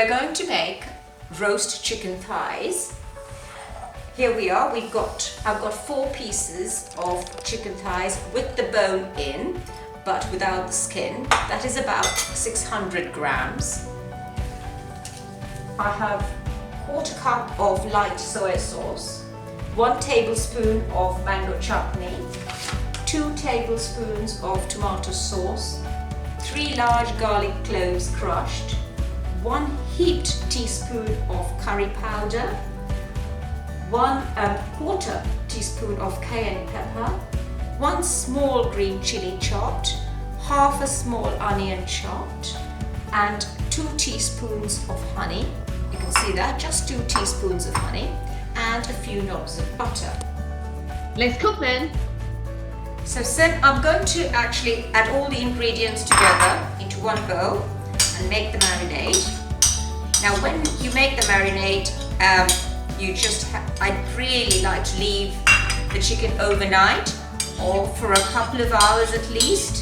we're going to make roast chicken thighs. Here we are, I've got 4 pieces of chicken thighs with the bone in, but without the skin. That is about 600 grams. I have 1/4 cup of light soya sauce, 1 tablespoon of mango chutney, 2 tablespoons of tomato sauce, 3 large garlic cloves crushed, 1 heaped teaspoon of curry powder, 1/4 teaspoon of cayenne pepper, 1 small green chilli chopped, half a small onion chopped, and 2 teaspoons of honey. You can see that, just 2 teaspoons of honey, and a few knobs of butter. Let's cook then. So I'm going to actually add all the ingredients together into one bowl and make the marinade. Now when you make the marinade, I'd really like to leave the chicken overnight or for a couple of hours at least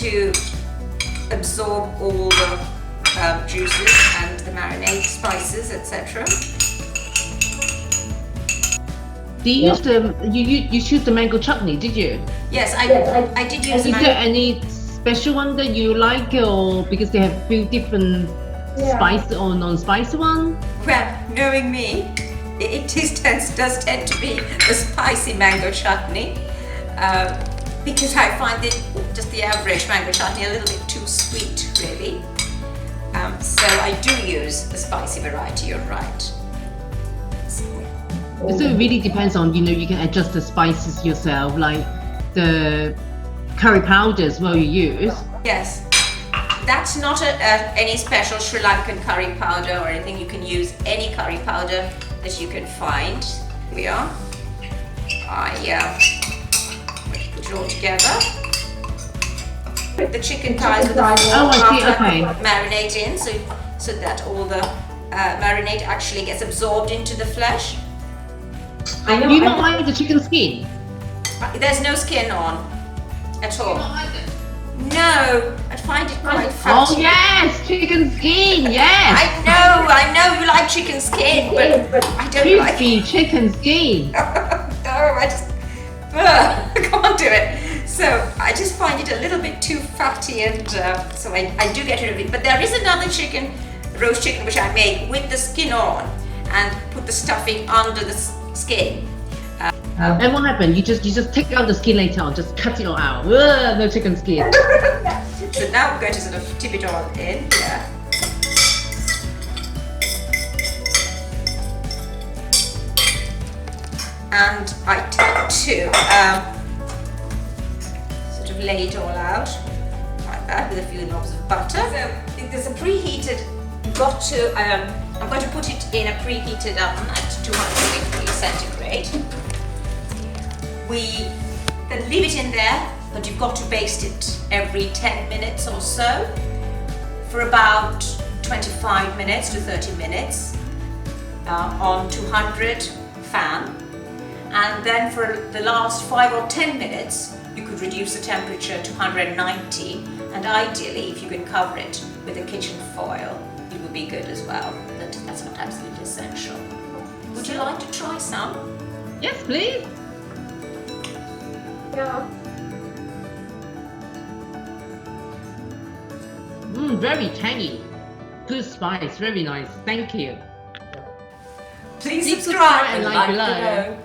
to absorb all the juices and the marinade spices, etc. Do you use you choose the mango chutney, did you? Yes, I did use. Is there any special one that you like, or because they have few different spice or non-spicy one? Well, knowing me, it does tend to be the spicy mango chutney because I find it just the average mango chutney a little bit too sweet, really. So I do use the spicy variety. You're right. So it really depends on, you can adjust the spices yourself, like the curry powders you use. Yes, that's not any special Sri Lankan curry powder or anything. You can use any curry powder that you can find. Here we are. I put it all together. Put the chicken thighs with the marinade in, so that all the marinade actually gets absorbed into the flesh. You don't like the chicken skin? There's no skin on at all. You don't like it? No, I find it quite fatty. Oh yes, chicken skin, yes! I know you like chicken skin, but I don't like it. Chicken skin. No, I can't do it. So I just find it a little bit too fatty, and so I do get rid of it. But there is another roast chicken, which I make with the skin on and put the stuffing under the skin. And what happened? You just take out the skin later on, just cut it all out. Ugh, no chicken skin. So now we're going to sort of tip it all in here. And I tend to sort of lay it all out like that with a few knobs of butter. So there's a preheated, I'm going to put it in a preheated oven at 200 degrees centigrade. We then leave it in there, but you've got to baste it every 10 minutes or so for about 25 minutes to 30 minutes on 200 fan. And then for the last 5 or 10 minutes, you could reduce the temperature to 190, and ideally, if you can cover it with a kitchen foil, it would be good as well, but that's not absolutely essential. Would you like to try some? Yes, please. Yeah. Very tangy. Good spice, very nice. Thank you. Please subscribe and like below.